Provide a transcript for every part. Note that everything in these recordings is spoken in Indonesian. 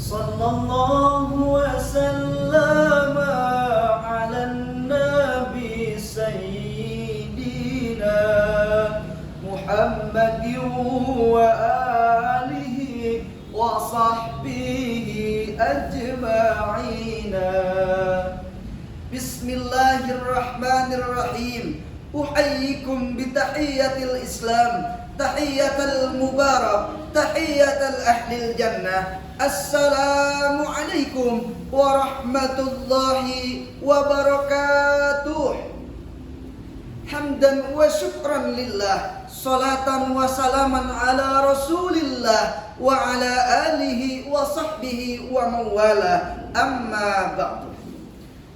Sallallahu wasallam ala nabi sayyidina Muhammadin wa alihi wa sahbihi ajma'ina. Bismillahirrahmanirrahim. Uhayyikum bitahiyyatil Islam, tahiyyatul mubarak, tahiyyatul ahlil jannah. Assalamualaikum warahmatullahi wabarakatuh. Hamdan wa syukran lillah, salatan wa salaman ala rasulillah wa ala alihi wa sahbihi wa mawala. Amma ba'du.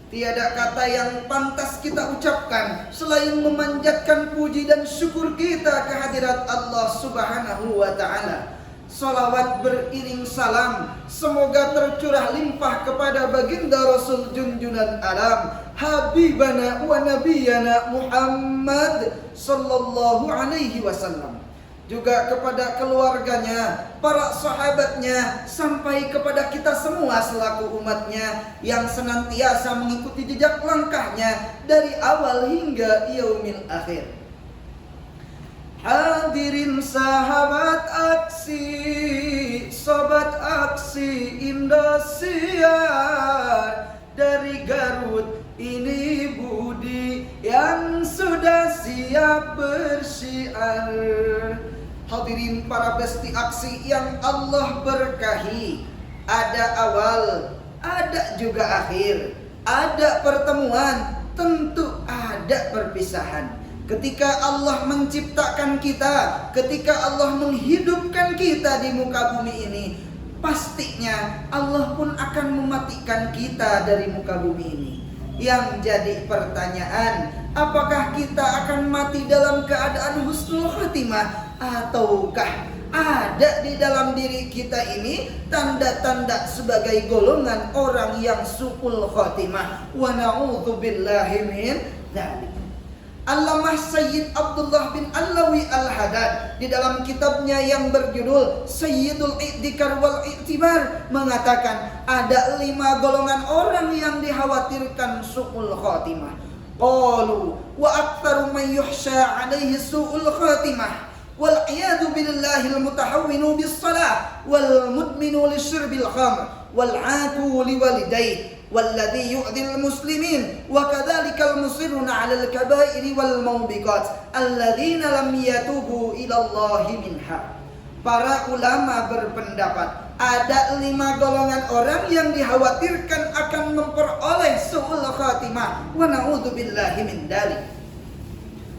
Tiada kata yang pantas kita ucapkan selain memanjatkan puji dan syukur kita kehadirat Allah Subhanahu wa ta'ala. Salawat beriring salam semoga tercurah limpah kepada baginda Rasul junjunan alam, Habibana wa Nabiyana Muhammad sallallahu alaihi wasallam, juga kepada keluarganya, para sahabatnya, sampai kepada kita semua selaku umatnya yang senantiasa mengikuti jejak langkahnya dari awal hingga yaumil akhir. Hadirin sahabat aksi, sobat aksi Indosiar, dari Garut ini budi yang sudah siap bersyiar. Hadirin para besti aksi yang Allah berkahi, ada awal, ada juga akhir, ada pertemuan, tentu ada perpisahan. Ketika Allah menciptakan kita, ketika Allah menghidupkan kita di muka bumi ini, pastinya Allah pun akan mematikan kita dari muka bumi ini. Yang jadi pertanyaan, apakah kita akan mati dalam keadaan husnul khatimah, ataukah ada di dalam diri kita ini tanda-tanda sebagai golongan orang yang su'ul khatimah? Wa na'udzubillahi min dzalik. Allamah Sayyid Abdullah bin Alawi Al-Haddad di dalam kitabnya yang berjudul Sayyidul I'tikar wal I'tibar mengatakan ada 5 golongan orang yang dikhawatirkan su'ul khatimah. Qalu wa aktsaru man yuhsya alaihi su'ul khatimah wal iyadu billahil mutahawwinu bis salah wal mudminu lisyirbil khamr wal 'aqu liwalidayhi والذي يؤذي المسلمين وكذلك المصرون على الكبائر والموبقات الذين لم يتوبوا إلى الله منها. Para ulama berpendapat ada 5 golongan orang yang dikhawatirkan akan memperoleh su'ul khatimah. Wa na'udzubillahi min dzalik.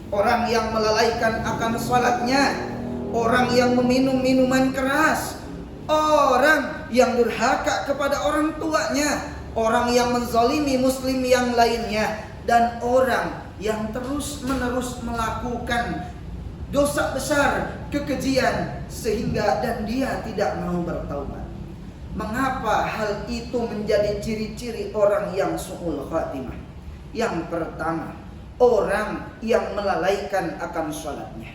Orang yang melalaikan akan salatnya, orang yang meminum minuman keras, orang yang durhaka kepada orang tuanya, orang yang menzalimi muslim yang lainnya, dan orang yang terus-menerus melakukan dosa besar, kekejian, sehingga dan dia tidak mau bertaubat. Mengapa hal itu menjadi ciri-ciri orang yang su'ul khatimah? Yang pertama, orang yang melalaikan akan salatnya.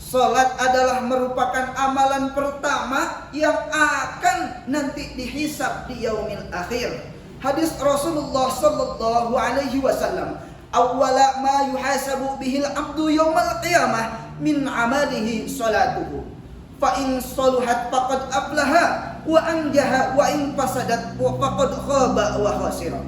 Salat adalah merupakan amalan pertama yang akan nanti dihisab di yaumil akhir. Hadis Rasulullah sallallahu alaihi wasallam, awwala ma yuhasabu bihil abdu yaumal qiyamah min amalihi salatuhu, fa in saluhat faqad aflaha wa anjaha wa in fasadat faqad khaba wa khasira.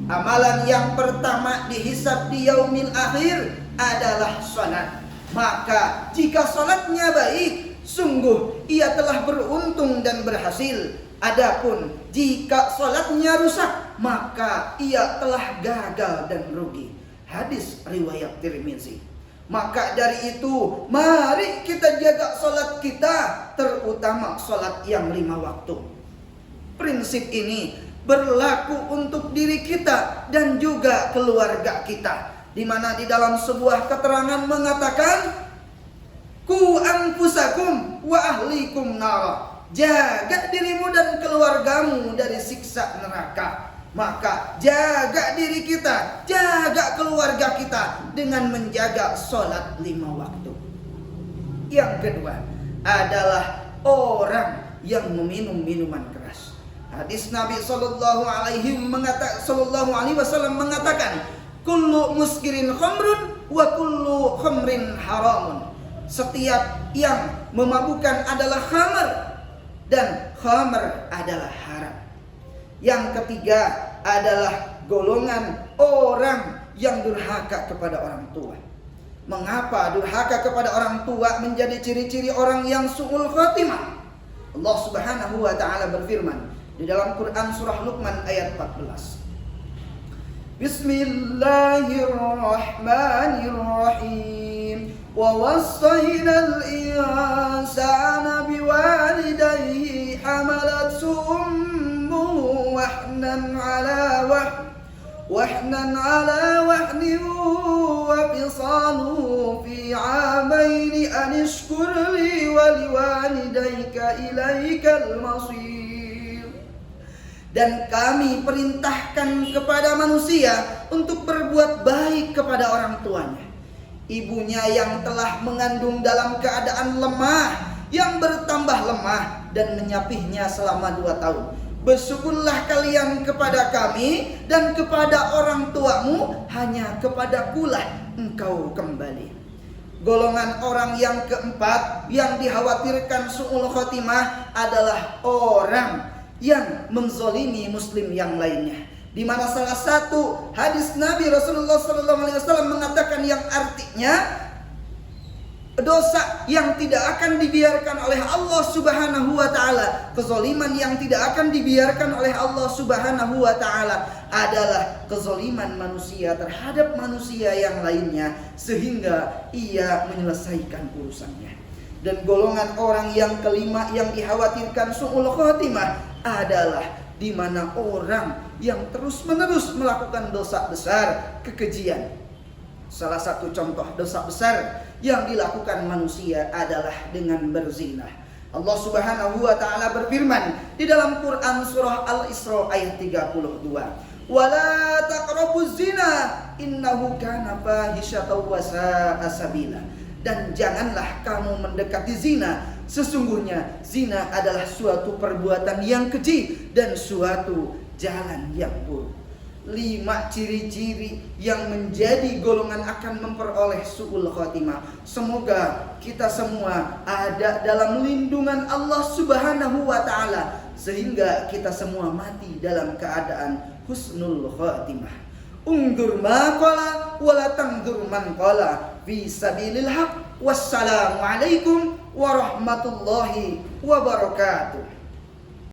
Amalan yang pertama dihisab di yaumil akhir adalah salat. Maka jika salatnya baik, sungguh ia telah beruntung dan berhasil. Adapun jika salatnya rusak, maka ia telah gagal dan rugi. Hadis riwayat Tirmizi. Maka dari itu, mari kita jaga salat kita, terutama salat yang 5 waktu. Prinsip ini berlaku untuk diri kita dan juga keluarga kita, di mana di dalam sebuah keterangan mengatakan, ku anfusakum wa ahlikum nara. Jaga dirimu dan keluargamu dari siksa neraka. Maka jaga diri kita, jaga keluarga kita dengan menjaga sholat 5 waktu. Yang kedua adalah orang yang meminum minuman keras. Hadis Nabi sallallahu alaihi wasallam mengatakan, kullu muskirin khamrun wa kullu khamrin haramun. Setiap yang memabukkan adalah khamr dan khamr adalah haram. Yang ketiga adalah golongan orang yang durhaka kepada orang tua. Mengapa durhaka kepada orang tua menjadi ciri-ciri orang yang su'ul khatimah? Allah Subhanahu wa taala berfirman di dalam Quran surah Luqman ayat 14. Bismillahirrahmanirrahim. Wa wassayna al-insana biwalidayhi hamalathu ummuhu wahnan ala wahnin wa fisaluhu fi 'amaini an ishkur li wa liwalidayka ilaikal masir. Dan kami perintahkan kepada manusia untuk berbuat baik kepada orang tuanya. Ibunya yang telah mengandung dalam keadaan lemah, yang bertambah lemah dan menyapihnya selama 2 tahun. Bersyukurlah kalian kepada kami dan kepada orang tuamu, hanya kepadakulah engkau kembali. Golongan orang yang keempat yang dikhawatirkan su'ul khotimah adalah orang yang menzolimi muslim yang lainnya. Di mana salah satu hadis Nabi Rasulullah SAW mengatakan yang artinya dosa yang tidak akan dibiarkan oleh Allah Subhanahu wa taala, kezaliman yang tidak akan dibiarkan oleh Allah Subhanahu wa taala adalah kezaliman manusia terhadap manusia yang lainnya sehingga ia menyelesaikan urusannya. Dan golongan orang yang kelima yang dikhawatirkan su'ul khotimah adalah di mana orang yang terus-menerus melakukan dosa besar, kekejian. Salah satu contoh dosa besar yang dilakukan manusia adalah dengan berzina. Allah Subhanahu wa taala berfirman di dalam Quran surah Al-Isra ayat 32. Wala taqrabuz zina innahu kana fahisyatan wa sa'a sabila. Dan janganlah kamu mendekati zina. Sesungguhnya zina adalah suatu perbuatan yang keji dan suatu jalan yang buruk. 5 ciri-ciri yang menjadi golongan akan memperoleh su'ul khotimah. Semoga kita semua ada dalam lindungan Allah Subhanahu wa taala sehingga kita semua mati dalam keadaan husnul khotimah. Undur ma qala wala tangdur man qala fi sabilil haq. Wassalamualaikum warahmatullahi wabarakatuh.